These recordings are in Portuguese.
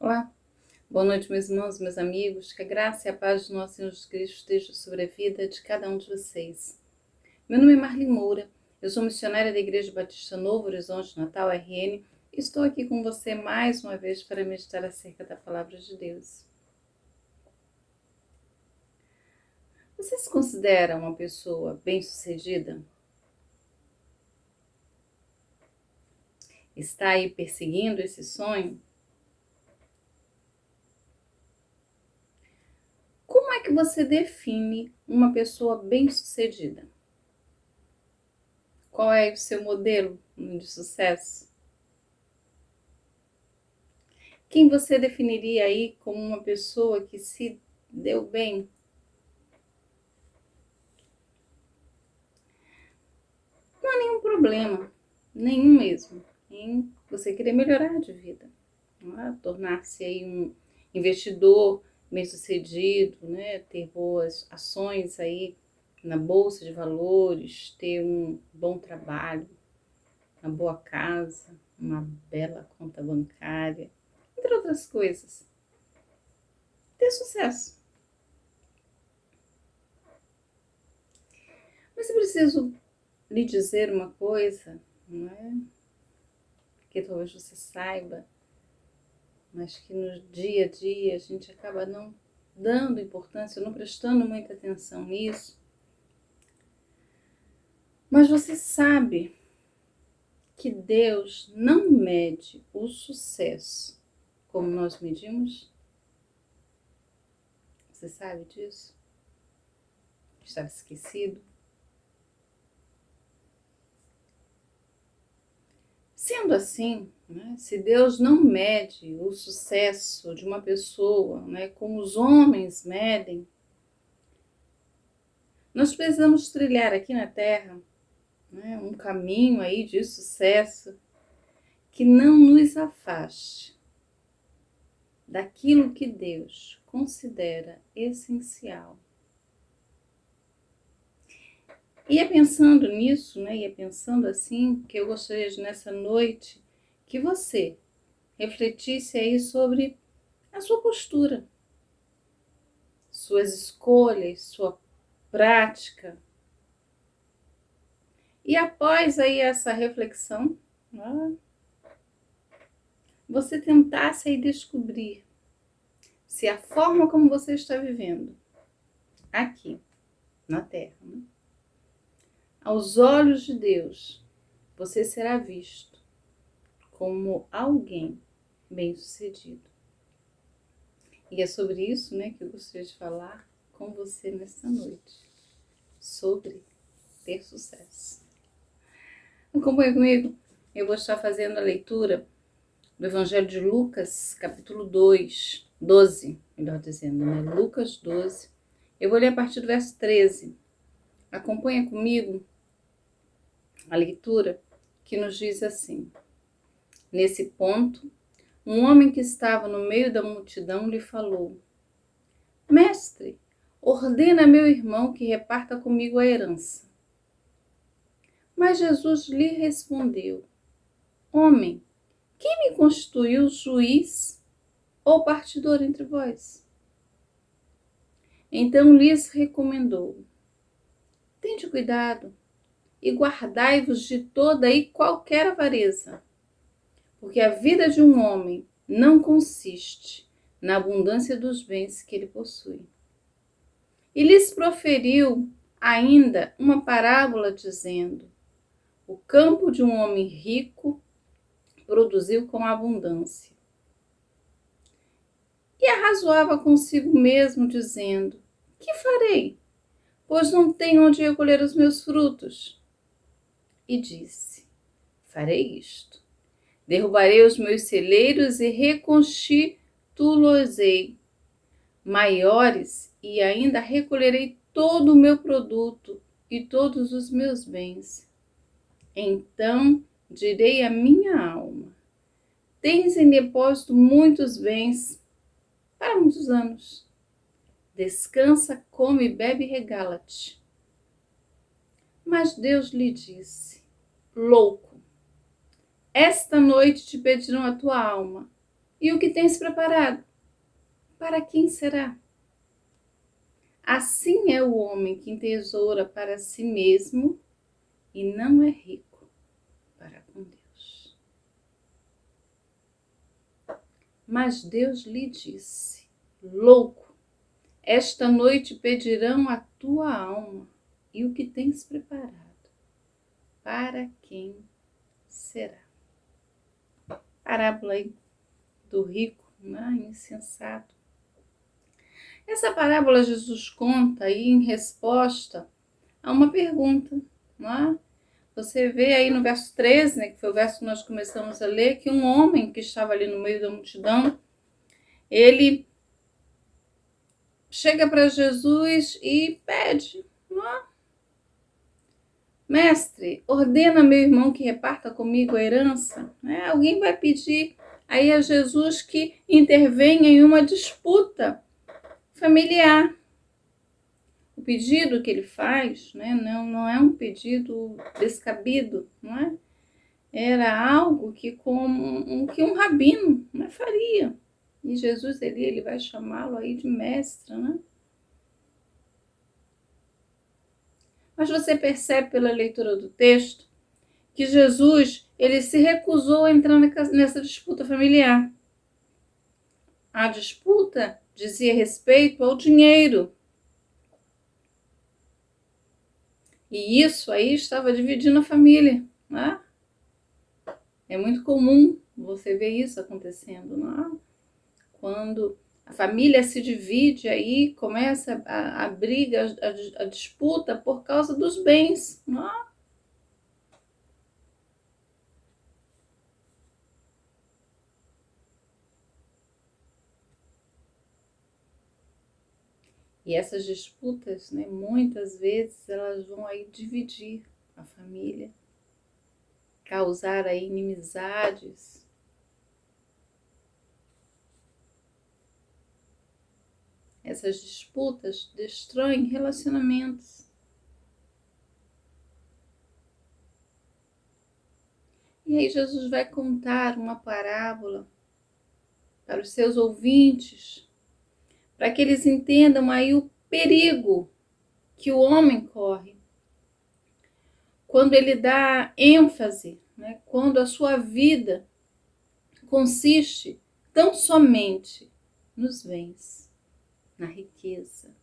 Olá, boa noite, meus irmãos, meus amigos. Que a graça e a paz do nosso Senhor Jesus Cristo esteja sobre a vida de cada um de vocês. Meu nome é Marli Moura, eu sou missionária da Igreja Batista Novo Horizonte Natal, RN, e estou aqui com você mais uma vez para meditar acerca da Palavra de Deus. Você se considera uma pessoa bem-sucedida? Está aí perseguindo esse sonho? Como é que você define uma pessoa bem-sucedida? Qual é o seu modelo de sucesso? Quem você definiria aí como uma pessoa que se deu bem? Não há nenhum problema, nenhum mesmo, em você querer melhorar de vida, não é? Tornar-se aí um investidor bem-sucedido, né? Ter boas ações aí na bolsa de valores, ter um bom trabalho, uma boa casa, uma bela conta bancária, entre outras coisas. Ter sucesso. Mas eu preciso lhe dizer uma coisa, não é? Que talvez você saiba, mas que no dia a dia a gente acaba não dando importância, não prestando muita atenção nisso. Mas você sabe que Deus não mede o sucesso como nós medimos? Você sabe disso? Estava esquecido? Sendo assim, né, se Deus não mede o sucesso de uma pessoa, né, como os homens medem, nós precisamos trilhar aqui na Terra, né, um caminho aí de sucesso que não nos afaste daquilo que Deus considera essencial. E é pensando nisso, né, e é pensando assim, que eu gostaria de nessa noite que você refletisse aí sobre a sua postura, suas escolhas, sua prática. E após aí essa reflexão, né, você tentasse aí descobrir se a forma como você está vivendo aqui na Terra, né, aos olhos de Deus, você será visto como alguém bem-sucedido. E é sobre isso, né, que eu gostaria de falar com você nesta noite, sobre ter sucesso. Acompanhe comigo, eu vou estar fazendo a leitura do Evangelho de Lucas, capítulo 12, melhor dizendo, né? Lucas 12. Eu vou ler a partir do verso 13. Acompanha comigo a leitura que nos diz assim: Nesse ponto, um homem que estava no meio da multidão lhe falou: Mestre, ordena a meu irmão que reparta comigo a herança. Mas Jesus lhe respondeu: Homem, quem me constituiu juiz ou partidor entre vós? Então lhes recomendou: Tende cuidado e guardai-vos de toda e qualquer avareza, porque a vida de um homem não consiste na abundância dos bens que ele possui. E lhes proferiu ainda uma parábola, dizendo: O campo de um homem rico produziu com abundância. E arrazoava consigo mesmo, dizendo: Que farei? Pois não tenho onde recolher os meus frutos. E disse: Farei isto: derrubarei os meus celeiros e reconstituí-los-ei maiores, e ainda recolherei todo o meu produto e todos os meus bens. Então direi à minha alma: Tens em depósito muitos bens para muitos anos. Descansa, come, bebe e regala-te. Mas Deus lhe disse: Louco, esta noite te pedirão a tua alma. E o que tens preparado? Para quem será? Assim é o homem que entesoura para si mesmo e não é rico para com Deus. Mas Deus lhe disse: louco, esta noite pedirão a tua alma, e o que tens preparado, para quem será? Parábola aí do rico, né? Insensato. Essa parábola Jesus conta aí em resposta a uma pergunta, não é? Você vê aí no verso 13, né, que foi o verso que nós começamos a ler, que um homem que estava ali no meio da multidão, ele chega para Jesus e pede, não é? Mestre, ordena meu irmão que reparta comigo a herança. Né? Alguém vai pedir aí a Jesus que intervenha em uma disputa familiar. O pedido que ele faz, né, não é um pedido descabido, não é? Era algo que um rabino, né, faria. E Jesus ele vai chamá-lo aí de mestre, né? Mas você percebe pela leitura do texto que Jesus ele se recusou a entrar nessa disputa familiar. A disputa dizia respeito ao dinheiro. E isso aí estava dividindo a família, né? É muito comum você ver isso acontecendo, né? Quando a família se divide, aí começa a briga, a disputa por causa dos bens, né? E essas disputas, né, muitas vezes elas vão aí dividir a família, causar aí inimizades. Essas disputas destroem relacionamentos. E aí Jesus vai contar uma parábola para os seus ouvintes, para que eles entendam aí o perigo que o homem corre quando ele dá ênfase, né? Quando a sua vida consiste tão somente nos bens, na riqueza.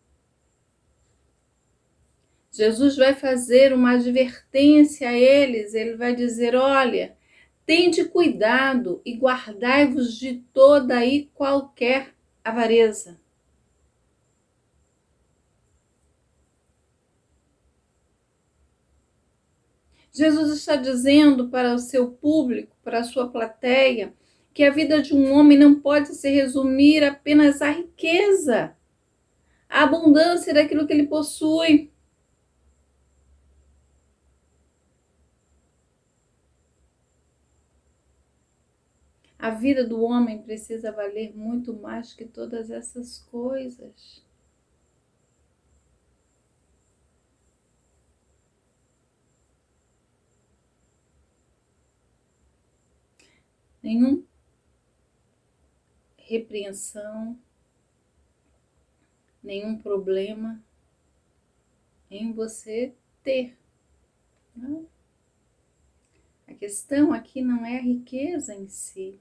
Jesus vai fazer uma advertência a eles, ele vai dizer, olha, tende cuidado e guardai-vos de toda e qualquer avareza. Jesus está dizendo para o seu público, para a sua plateia, que a vida de um homem não pode se resumir apenas à riqueza, à abundância daquilo que ele possui. A vida do homem precisa valer muito mais que todas essas coisas. Nenhuma repreensão, nenhum problema em você ter. Não? A questão aqui não é a riqueza em si,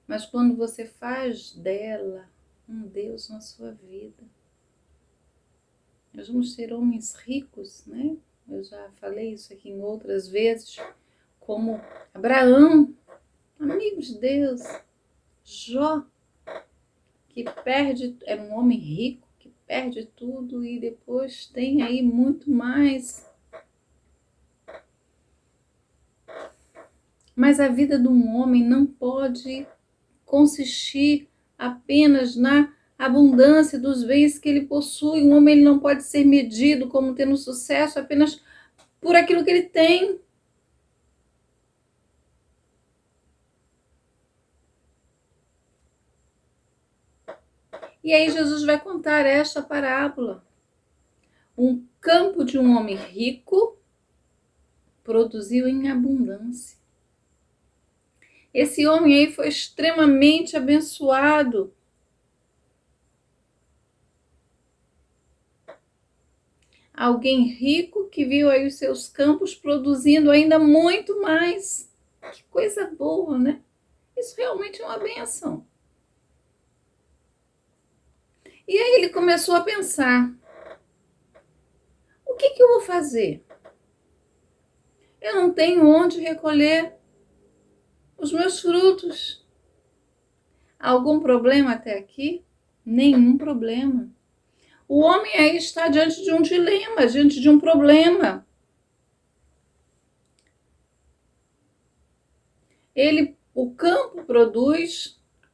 mas quando você faz dela um Deus na sua vida. Nós vamos ser homens ricos, né? Eu já falei isso aqui em outras vezes, como Abraão, amigo de Deus, Jó, que era um homem rico, que perde tudo e depois tem aí muito mais. Mas a vida de um homem não pode consistir apenas na abundância dos bens que ele possui. Um homem ele não pode ser medido como tendo sucesso apenas por aquilo que ele tem. E aí Jesus vai contar esta parábola. Um campo de um homem rico produziu em abundância. Esse homem aí foi extremamente abençoado. Alguém rico que viu aí os seus campos produzindo ainda muito mais. Que coisa boa, né? Isso realmente é uma bênção. E aí ele começou a pensar: o que eu vou fazer? Eu não tenho onde recolher os meus frutos. Algum problema até aqui? Nenhum problema. O homem aí está diante de um dilema, diante de um problema. O campo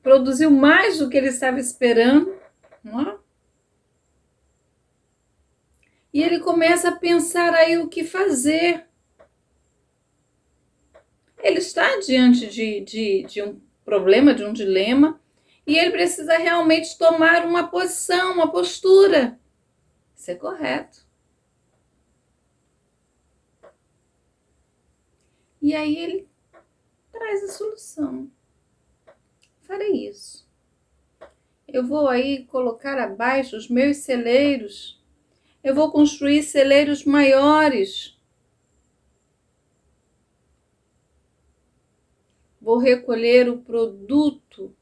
produziu mais do que ele estava esperando, não é? E ele começa a pensar aí o que fazer. Ele está diante de um problema, de um dilema, e ele precisa realmente tomar uma posição, uma postura. Isso é correto. E aí ele traz a solução. Farei isso. Eu vou aí colocar abaixo os meus celeiros. Eu vou construir celeiros maiores. Vou recolher o produto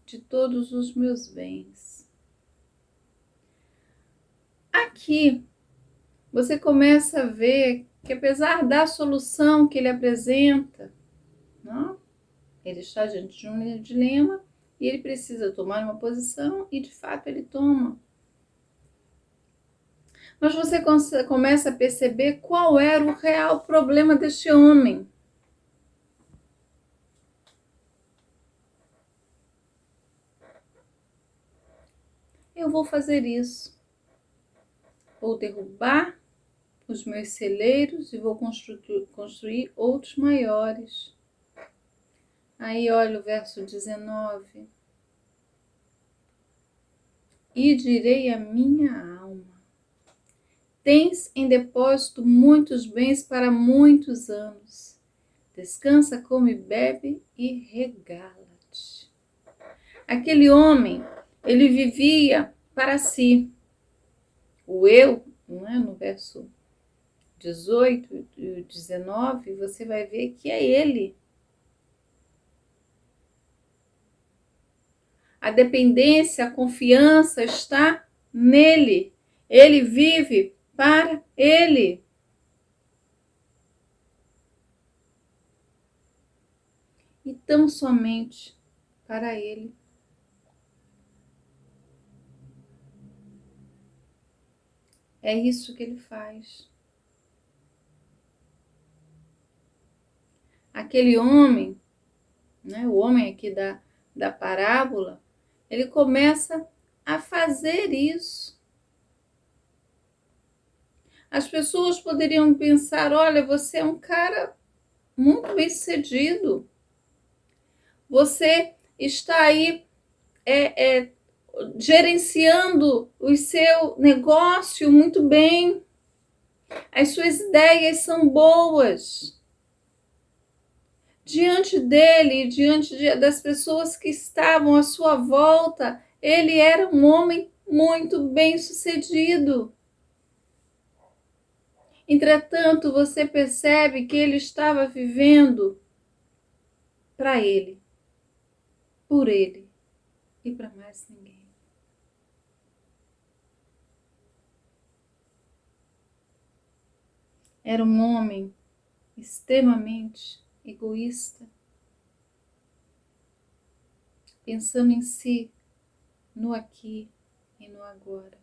de todos os meus bens. Aqui, você começa a ver que apesar da solução que ele apresenta, não, ele está diante de um dilema e ele precisa tomar uma posição e de fato ele toma. Mas você começa a perceber qual era o real problema deste homem. Eu vou fazer isso. Vou derrubar os meus celeiros e vou construir outros maiores. Aí olha o verso 19. E direi à minha alma: tens em depósito muitos bens para muitos anos. Descansa, come, bebe e regala-te. Aquele homem, ele vivia para si. O eu, não é? No verso 18 e 19, você vai ver que é ele. A dependência, a confiança está nele. Ele vive para ele. E tão somente para ele. É isso que ele faz. Aquele homem, né, o homem aqui da parábola, ele começa a fazer isso. As pessoas poderiam pensar: olha, você é um cara muito bem-sucedido. Você está aí gerenciando o seu negócio muito bem. As suas ideias são boas. Diante dele, das pessoas que estavam à sua volta, ele era um homem muito bem-sucedido. Entretanto, você percebe que ele estava vivendo para ele, por ele e para mais ninguém. Era um homem extremamente egoísta, pensando em si, no aqui e no agora.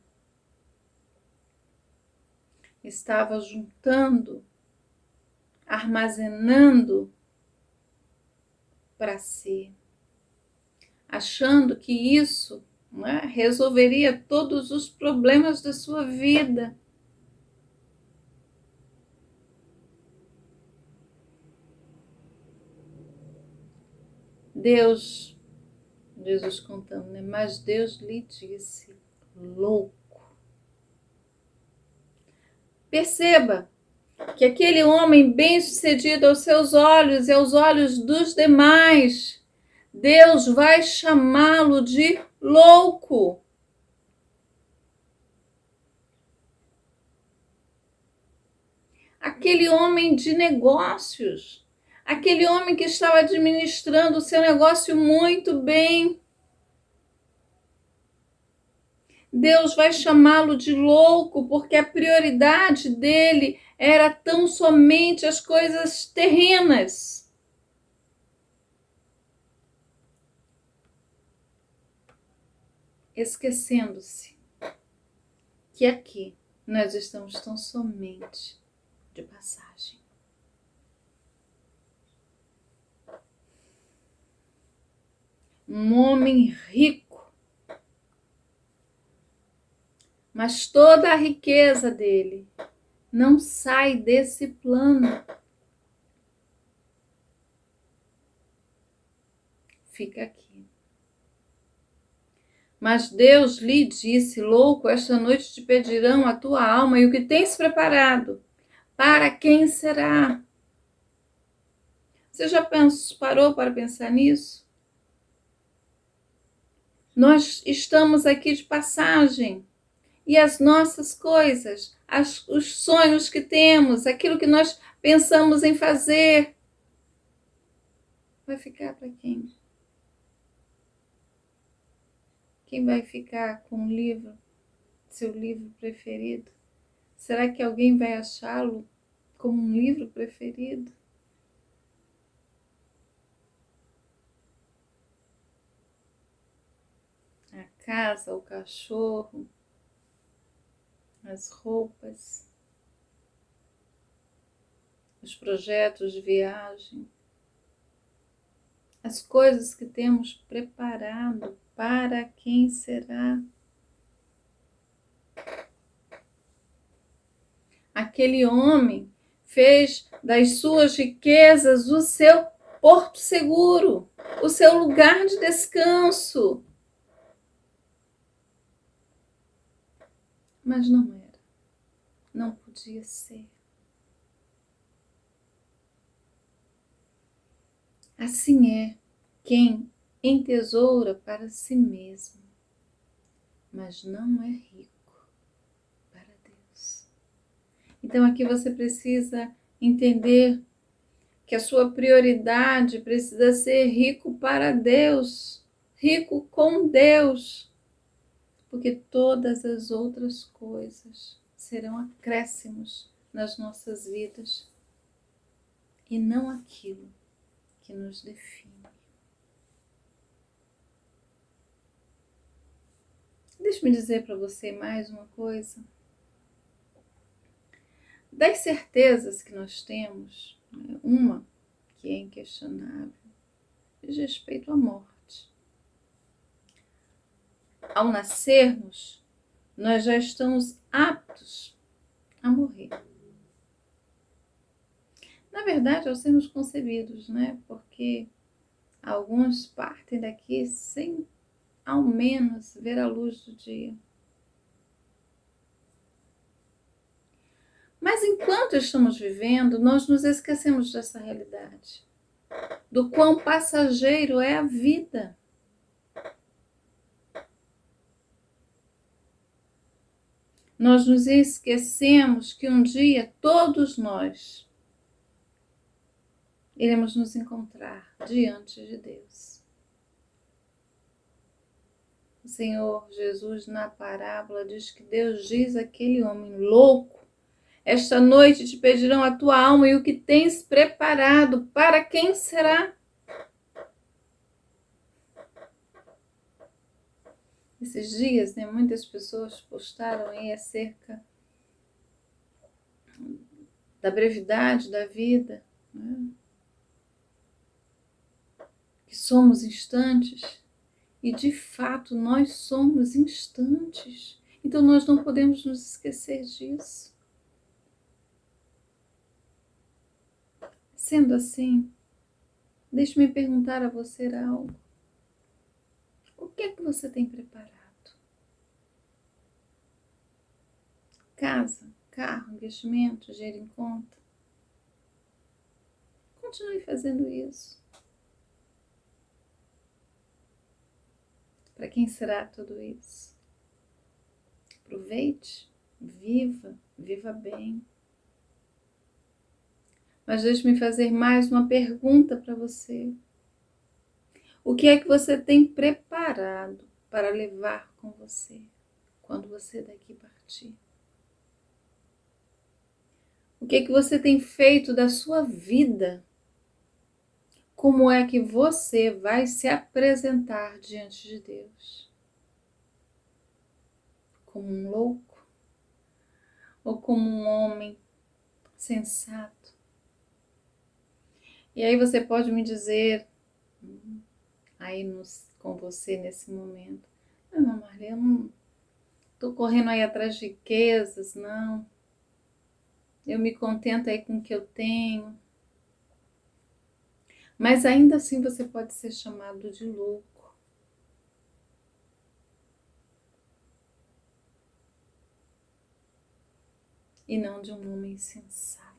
Estava juntando, armazenando para si, achando que isso, né, resolveria todos os problemas da sua vida. Jesus contando, né? Mas Deus lhe disse: louco. Perceba que aquele homem bem-sucedido aos seus olhos e aos olhos dos demais, Deus vai chamá-lo de louco. Aquele homem de negócios, aquele homem que estava administrando o seu negócio muito bem, Deus vai chamá-lo de louco, porque a prioridade dele era tão somente as coisas terrenas. Esquecendo-se que aqui nós estamos tão somente de passagem. Um homem rico, mas toda a riqueza dele não sai desse plano. Fica aqui. Mas Deus lhe disse: louco, esta noite te pedirão a tua alma, e o que tens preparado, para quem será? Você já parou para pensar nisso? Nós estamos aqui de passagem. E as nossas coisas, os sonhos que temos, aquilo que nós pensamos em fazer, vai ficar para quem? Quem vai ficar com o livro, seu livro preferido? Será que alguém vai achá-lo como um livro preferido? A casa, o cachorro, as roupas, os projetos de viagem, as coisas que temos preparado, para quem será? Aquele homem fez das suas riquezas o seu porto seguro, o seu lugar de descanso. Mas não era, não podia ser. Assim é quem entesoura para si mesmo, mas não é rico para Deus. Então aqui você precisa entender que a sua prioridade precisa ser rico para Deus, rico com Deus, porque todas as outras coisas serão acréscimos nas nossas vidas e não aquilo que nos define. Deixa-me dizer para você mais uma coisa. Das certezas que nós temos, uma que é inquestionável, diz respeito à morte. Ao nascermos, nós já estamos aptos a morrer. Na verdade, ao sermos concebidos, né? Porque alguns partem daqui sem ao menos ver a luz do dia. Mas enquanto estamos vivendo, nós nos esquecemos dessa realidade, do quão passageiro é a vida. Nós nos esquecemos que um dia todos nós iremos nos encontrar diante de Deus. O Senhor Jesus, na parábola, diz que Deus diz àquele homem louco: esta noite te pedirão a tua alma, e o que tens preparado, para quem será? Esses dias, né, muitas pessoas postaram aí acerca da brevidade da vida, né? Que somos instantes, e de fato nós somos instantes. Então nós não podemos nos esquecer disso. Sendo assim, deixe-me perguntar a você algo. O que é que você tem preparado? Casa, carro, investimento, dinheiro em conta. Continue fazendo isso. Para quem será tudo isso? Aproveite, viva bem. Mas deixe-me fazer mais uma pergunta para você. O que é que você tem preparado para levar com você quando você daqui partir? O que é que você tem feito da sua vida? Como é que você vai se apresentar diante de Deus? Como um louco? Ou como um homem sensato? E aí você pode me dizer, aí com você nesse momento, não, Maria, eu não estou correndo aí atrás de riquezas, não. Eu me contento aí com o que eu tenho. Mas ainda assim você pode ser chamado de louco. E não de um homem sensato.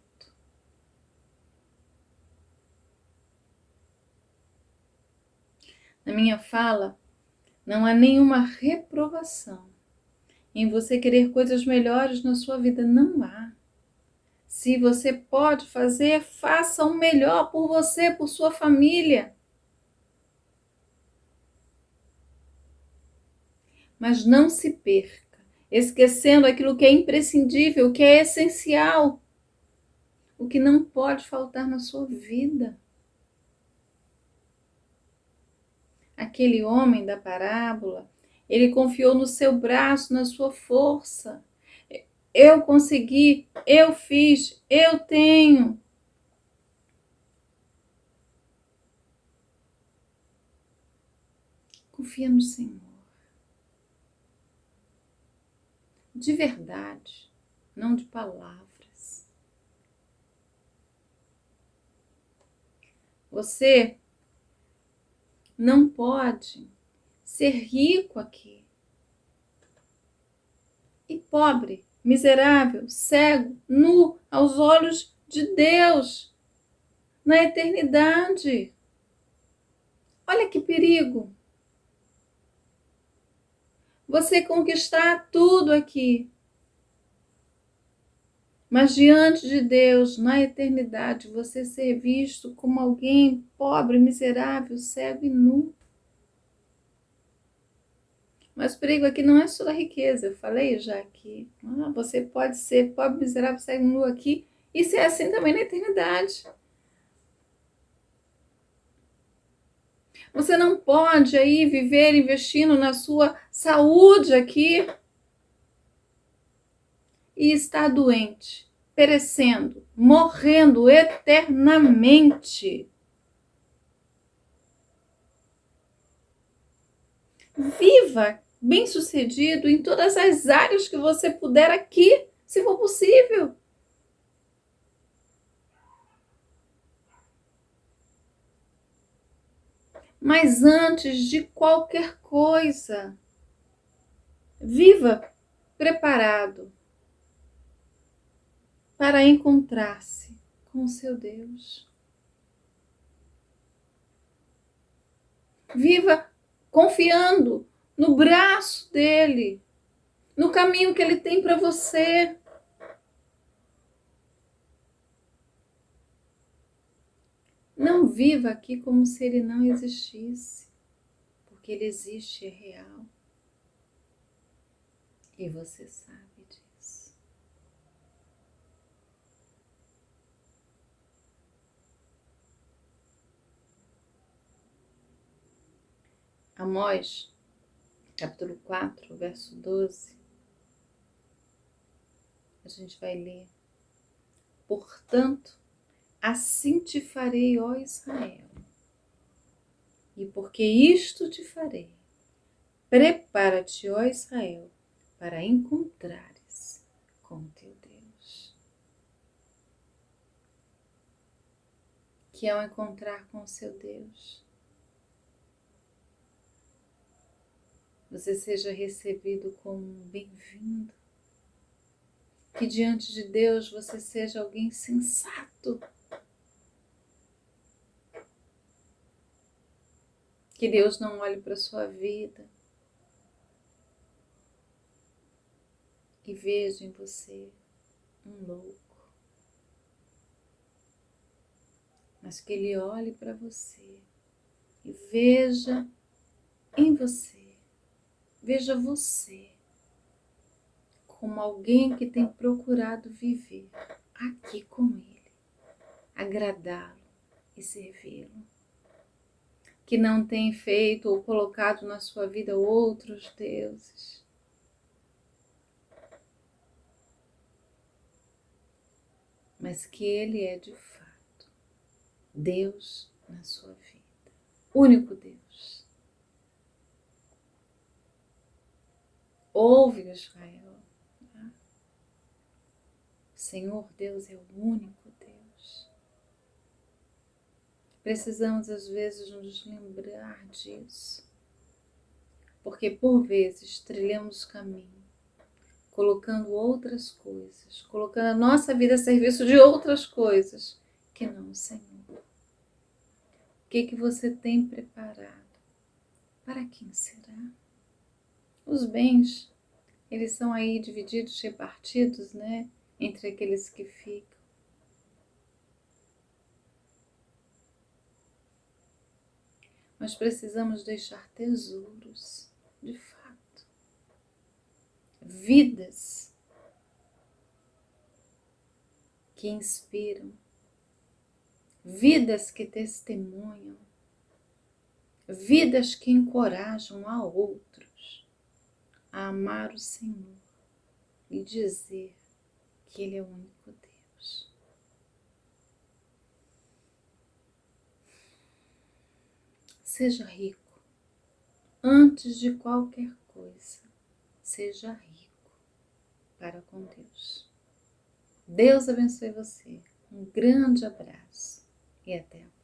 Na minha fala, não há nenhuma reprovação em você querer coisas melhores na sua vida. Não há. Se você pode fazer, faça o melhor por você, por sua família. Mas não se perca, esquecendo aquilo que é imprescindível, o que é essencial, o que não pode faltar na sua vida. Aquele homem da parábola, ele confiou no seu braço, na sua força. Eu consegui, eu fiz, eu tenho. Confia no Senhor. De verdade, não de palavras. Você não pode ser rico aqui e pobre, miserável, cego, nu aos olhos de Deus na eternidade. Olha que perigo! Você conquistar tudo aqui, mas diante de Deus, na eternidade, você ser visto como alguém pobre, miserável, cego e nu. Mas o perigo aqui não é só a riqueza, eu falei já aqui. Você pode ser pobre, miserável, cego e nu aqui e ser assim também na eternidade. Você não pode aí viver investindo na sua saúde aqui e estar doente, perecendo, morrendo eternamente. Viva bem-sucedido em todas as áreas que você puder aqui, se for possível. Mas antes de qualquer coisa, viva preparado para encontrar-se com o seu Deus. Viva confiando no braço dele, no caminho que ele tem para você. Não viva aqui como se ele não existisse, porque ele existe, é real. E você sabe disso. Amós, capítulo 4, verso 12. A gente vai ler. Portanto, assim te farei, ó Israel, e porque isto te farei, prepara-te, ó Israel, para encontrares com teu Deus. Que ao encontrar com o seu Deus, você seja recebido como um bem-vindo, Que diante de Deus você seja alguém sensato. Que Deus não olhe para a sua vida e veja em você um louco. Mas que Ele olhe para você e veja em você, veja você como alguém que tem procurado viver aqui com Ele, agradá-lo e servi-lo. Que não tem feito ou colocado na sua vida outros deuses. Mas que Ele é de fato Deus na sua vida, único Deus. Ouve, Israel. O Senhor Deus é o único Deus. Precisamos às vezes nos lembrar disso, porque por vezes trilhamos caminho, colocando outras coisas, colocando a nossa vida a serviço de outras coisas que não o Senhor. O que você tem preparado? Para quem será? Os bens, eles são aí divididos, repartidos, né? Entre aqueles que ficam. Nós precisamos deixar tesouros, de fato. Vidas que inspiram. Vidas que testemunham. Vidas que encorajam a outros a amar o Senhor e dizer que Ele é o único Deus. Seja rico. Antes de qualquer coisa, seja rico para com Deus. Deus abençoe você. Um grande abraço e até a próxima.